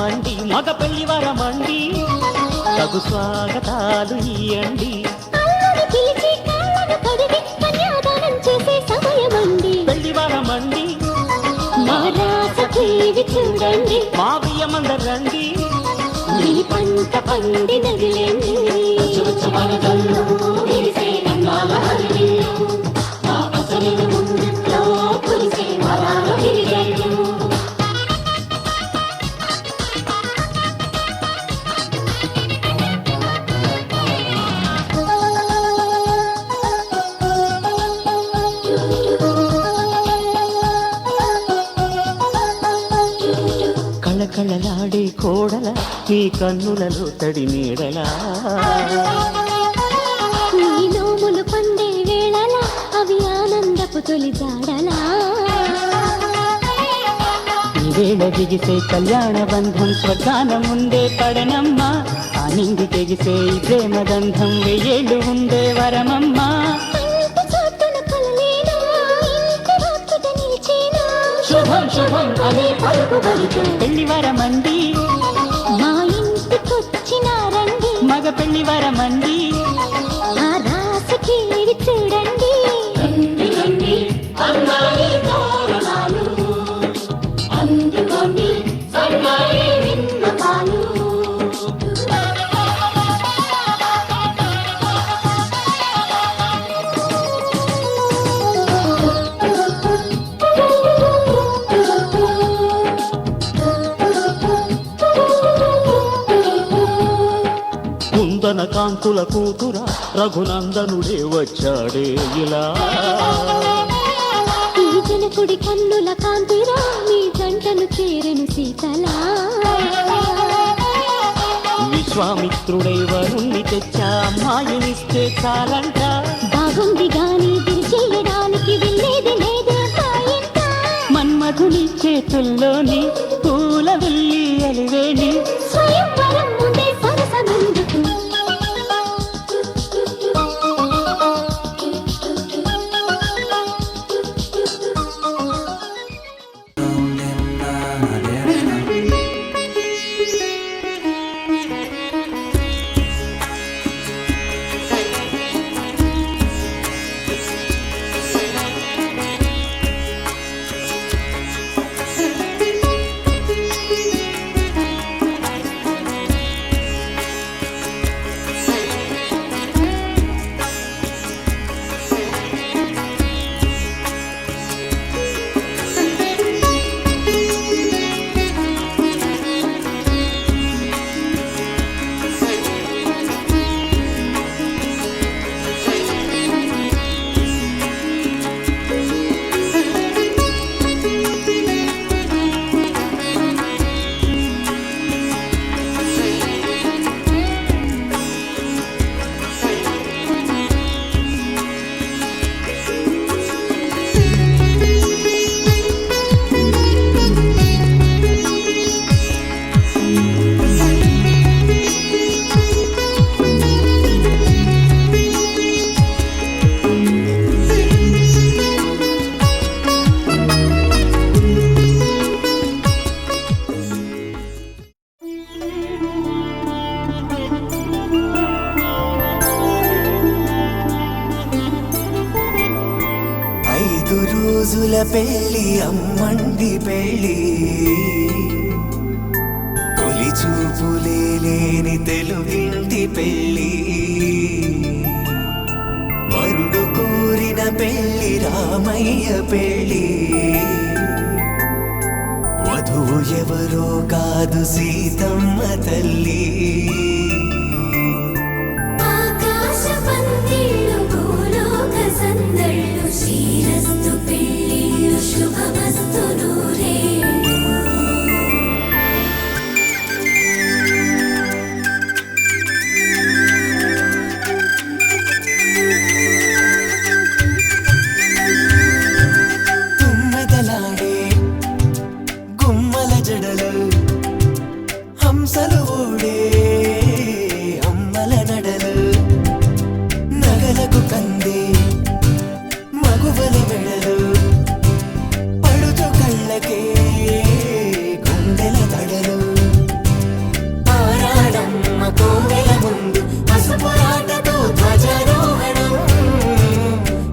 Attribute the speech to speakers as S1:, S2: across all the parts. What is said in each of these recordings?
S1: మండి మగ పెళ్లి వరమండి తగు స్వాగతాలు ఇయ్యండి పెళ్లి వరమండి చూడండి మా బియ్యమందరు రండి మీ పంట పండి నదిలేండి కళకళలాడే కోడల నీ కన్నులలో తడి నీడలా
S2: నీ నోములు పండే వేళల అవి ఆనందపు తొలి జాడలా
S1: వేళ దిగిసే కళ్యాణ బంధం స్వర్గాన ముందే పడనమ్మా ఆ నిండి తెగిసే ప్రేమ గంధం వెయ్యేళ్ళు ఉండే వరమమ్మా శుభం శుభం అనే పలుకు బలితో పెళ్లి వరమండి
S2: మా ఇంటికొచ్చినారండి
S1: మగ పెళ్లి వరమండి
S2: ఆ రాసుకి చూడండి అందుకోండి సన్నాయి విన్నపాలు
S1: కుందన కాంతుల కూతురా రఘునందనుడే వచ్చాడే ఇలా
S2: ఈ జనకుడి కన్నుల కాంతిరా నీ జంటను చేరెను సీతలా
S1: విశ్వామిత్రుడై వరుణ్ణి తెచ్చా అమ్మాయినిస్తే చాలంట
S2: బాగుంది గాని దిరిచేయడానికి వెళ్ళేది లేదే
S1: మన్మధుని చేతుల్లోని పూల వెళ్ళి అలివేణి
S2: స్వయంవరం ముందే సరసమెందుకు
S3: పెళ్ళి అమ్మండి పెళ్ళి తొలి చూపులే లేని తెలుగింటి పెళ్ళి వరుడు కోరిన పెళ్ళి రామయ్య పెళ్ళి వధువు ఎవరో కాదు సీతమ్మ తల్లి
S2: ఆకాశ పందిళ్ళు భూలోక సందళ్ళు శ్రీరస్తు పెళ్ళిళ్ళు శుభమస్తు నూరేళ్ళు
S3: తుమ్మెదలాడే గుమ్మల జడలు హంసలు ఓడే అమ్మల నడలు నగలకు కందే మగువల వెడలు పడుచు కళ్ళకే గుండెల తడలు ఆరాడమ్మ కోవెల ముందు పసుపు ఆటతో ధ్వజారోహణం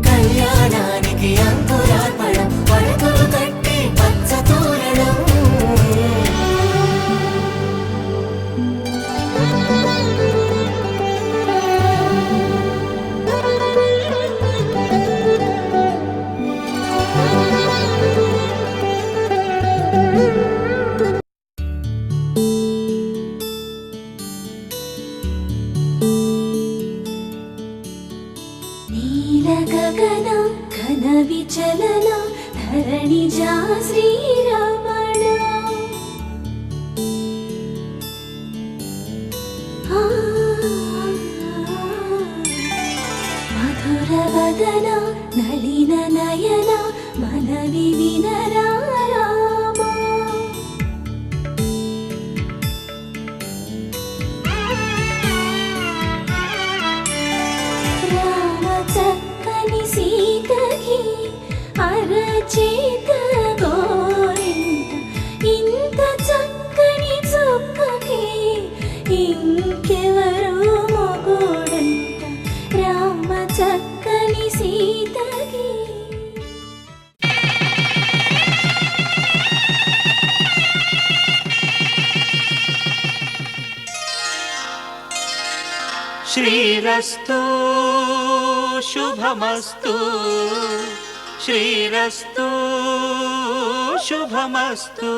S3: కళ్యాణానికి అంకురార్పణం పడకలు కట్టి పచ్చ తోరణం
S2: నీల గగన ఘన విచలన ధరణిజా శ్రీరమణ మధుర వదన నళిన నయన మనవి వినరా రామా రామ చక్కని సీతకి అరచేత గోరింట ఇంత చక్కని చుక్కకి ఇంకెవరు మొగుడంట రామ చక్కని సీతకి
S4: శ్రీరస్తు శుభమస్తు శ్రీరస్తు శుభమస్తు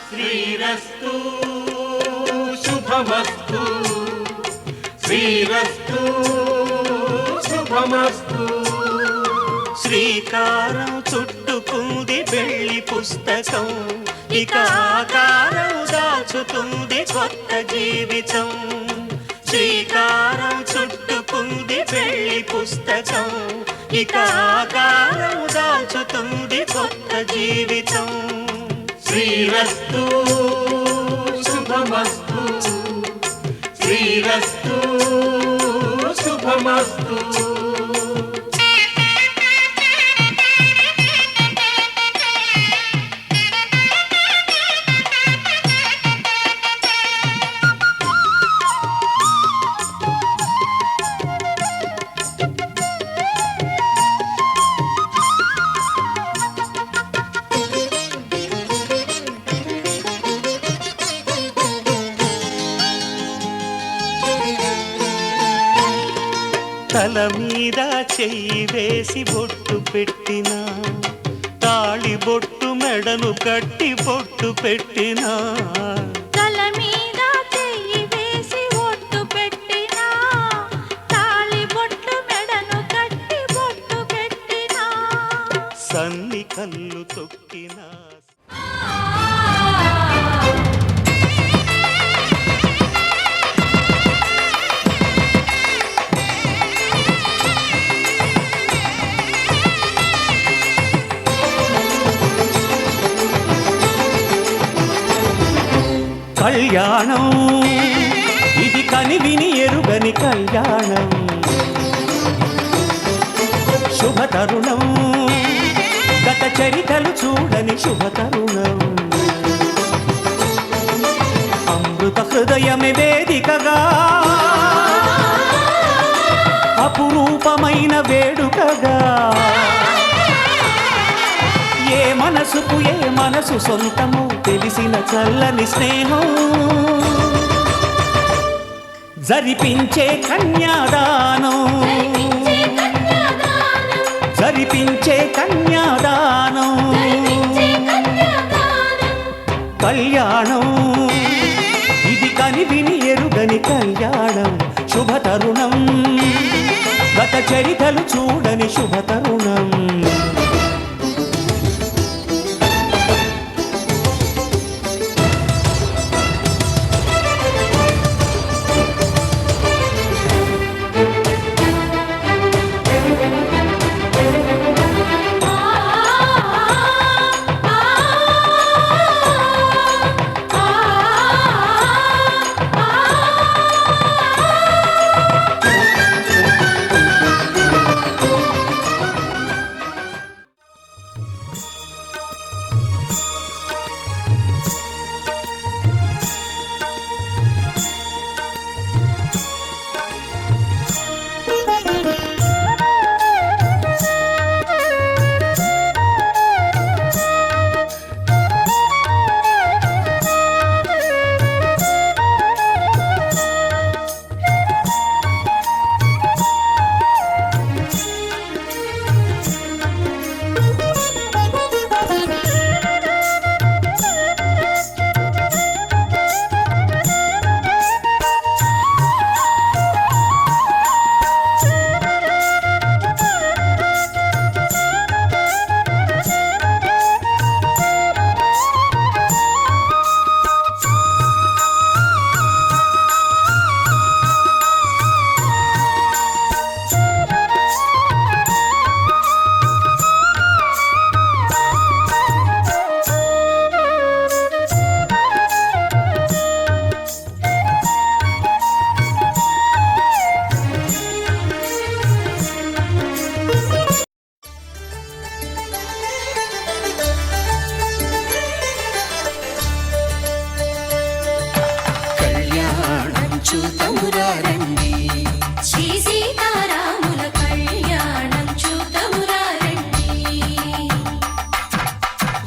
S4: శ్రీరస్తు శుభమస్తు శ్రీరస్తు శుభమస్తు శ్రీకారం చుట్టుకుంది పెళ్లి పుస్తకం ఇక ఆకారం దాచుతుంది కొత్త జీవితం శ్రీకారం చుట్టుకుంది పెళ్లి పుస్తకం ఇక ఆకారం దాచుతుంది కొత్త జీవితం శ్రీరస్తు శుభమస్తు శ్రీరస్తు శుభమస్తు తల మీద చెయ్యి వేసి బొట్టు పెట్టినా తాళి బొట్టు మెడను కట్టి బొట్టు పెట్టినా
S2: తల మీద చెయ్యి వేసి ఒట్టు పెట్టినా తాళి బొట్టు మెడను కట్టి బొట్టు పెట్టినా
S4: సన్ని కళ్ళు తొక్కినా కళ్యాణం ఇది కనివిని ఎరుగని కళ్యాణం శుభతరుణం గత చరితలు చూడని శుభతరుణం అమృత హృదయమే వేదికగా అపురూపమైన వేడుకగా మనసుకు ఏ మనసు సొంతము తెలిసిన చల్లని స్నేహం జరిపించే కన్యాదానం జరిపించే కన్యాదానం కళ్యాణం ఇది కని విని ఎరుగని కళ్యాణం శుభతరుణం గత చరితలు చూడని శుభతరుణం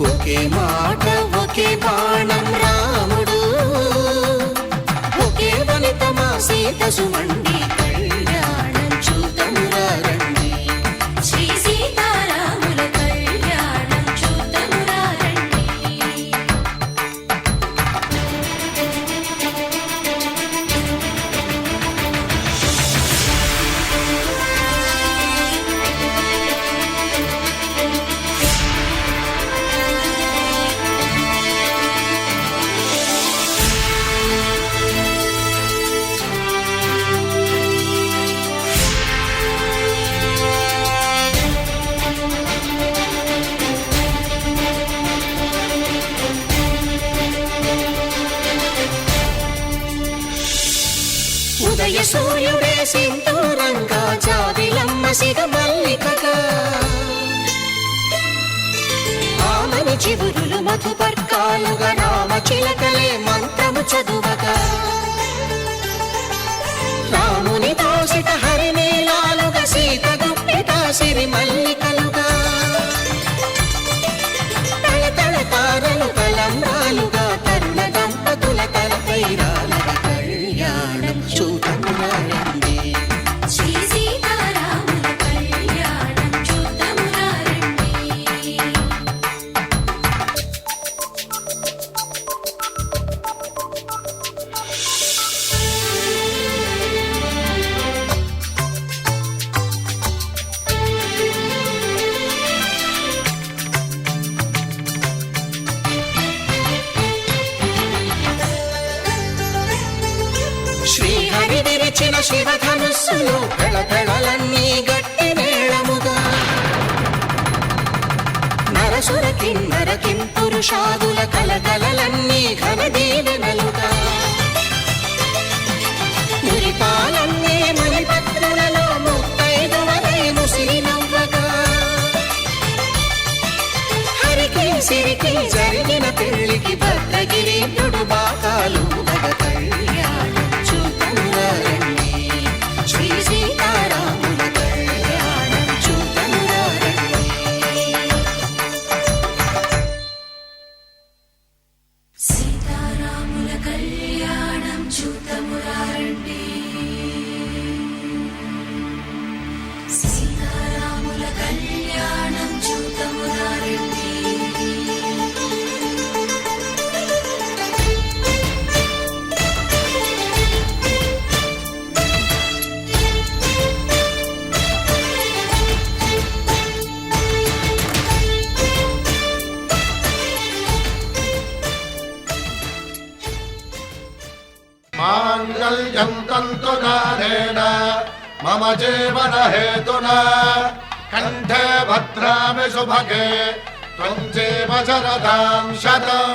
S3: ఒకే మాట ఒకే బాణం రాముడు ఒకే వనిత మా సీత సుమండి కళ్యాణం చూతమురా రండి శ్రీ సీతారాముల కళ్యాణం చూతమురా రండి ఉదయ సూర్యుడే సింధూరంగా జాబిలమ్మ సిగ మల్లికగా ఆమని చివురులు మధుపర్కాలుగా రామ చిలకలే మంత్రము చదువగా రాముని దోసిట హరినీలాలుగా సీత గుప్పిట సిరి మల్లికలుగా తల తల తారలు తలంబ్రాలుగా తరుణ దంపతుల తలపైరాలుగా కళ్యాణం చూతమురా రండి శ్రీ సీతారాముల కళ్యాణం చూతమురా రండి శ్రీహరి విరిచిన శివధనుస్సులు పెళపెళలన్నీ గట్టి మేళముగా నరసుర కిన్నర కింపురుషాదుల కలకలలన్నీ ఘన దీవెనలుగా మురిపాలన్నీ మణిపత్రులలో ముత్తైదువలై ముసిరి నవ్వగా హరికి సిరికి జరిగిన పెళ్లికి భద్రగిరి బాకాలు కళ్యాణం చూతమురా రండి శ్రీ సీతారాముల కళ్యాణం చూతమురా రండి
S5: మాంగళ్యం తంతునానేన మమ జీవన హేతునా కంఠే భద్రామి శుభగే త్వం జీవ శరదాం శతం.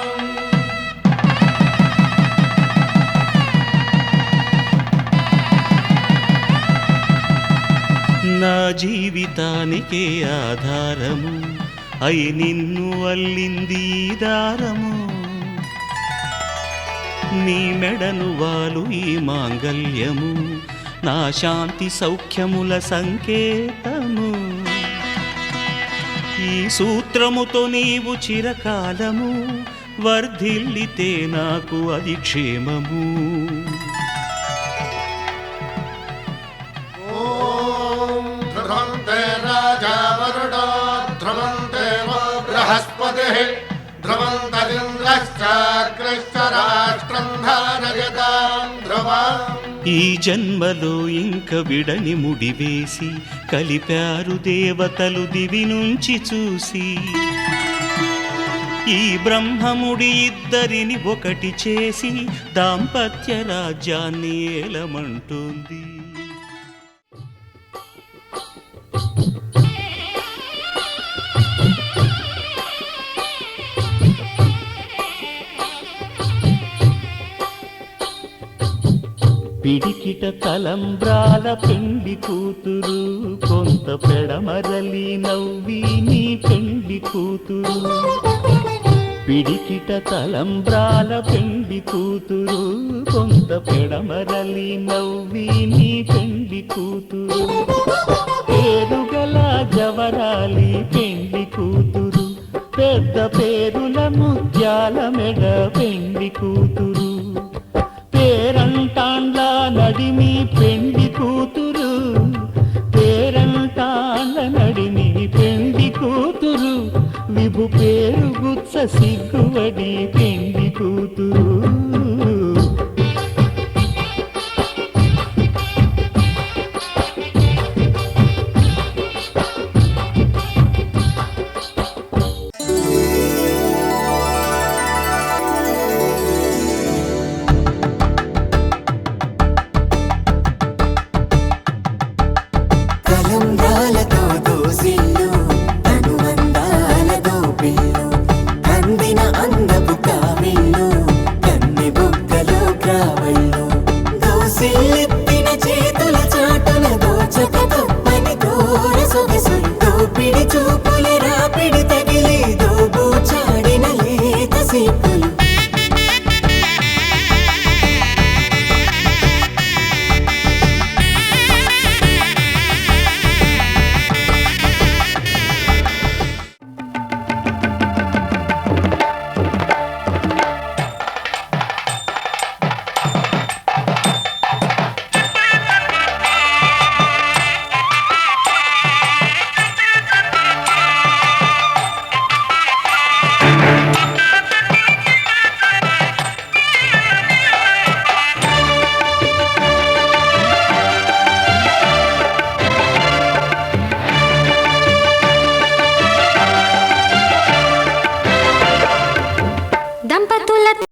S4: నా జీవితానికే ఆధారము అయి నిన్ను అల్లింది ఈ దారము. నీ మెడను వాలు ఈ మాంగల్యము నా శాంతి సౌఖ్యముల సంకేతము. ఈ సూత్రముతో నీవు చిరకాలము వర్ధిల్లితే నాకు అది క్షేమము.
S5: రాజావరుడో ధ్రువంతే బృహస్పతిః ధ్రువంతరింద్రశ్చాగ్రశ్చ రాష్ట్రం ధారయతాం ధ్రువం.
S4: ఈ జన్మలో ఇంక విడని ముడివేసి కలిపారు దేవతలు దివి నుంచి చూసి. ఈ బ్రహ్మముడి ఇద్దరిని ఒకటి చేసి దాంపత్య రాజ్యాన్ని ఏలమంటుంది. పిడికిట తలంబ్రాల పెండి కూతురు కొంత పెడమరలి నవ్వి నీ పెండి కూతురు. పిడికిట తలంబ్రాల పెండి కూతురు కొంత పెడమరలి నవ్వి నీ పెండి కూతురు. పేరుగల జవరాలి పెండి కూతురు పెద్ద పేరుల ముత్యాల మెడ పెండి కూతురు. పేరంటాండ్ల నడిమి పెండి కూతురు పేరంటాండ్ల నడిమి పెండి కూతురు. విభు పేరు గుత్స సిగ్గువడి పెండి కూతురు.
S3: తలంబ్రాలతో దోసిల్లు అనువందాలతో పిల్లు కందిన అందపు కావిళ్ళు కన్నె బుగ్గలో గ్రావళ్ళు దోసిల్లెత్తిన చేతుల చాటున దోచక తప్పని దూర సొగసులు దోపిడి చూపుల రాపిడి తగిలి దోబూచాడిన లేత సీపు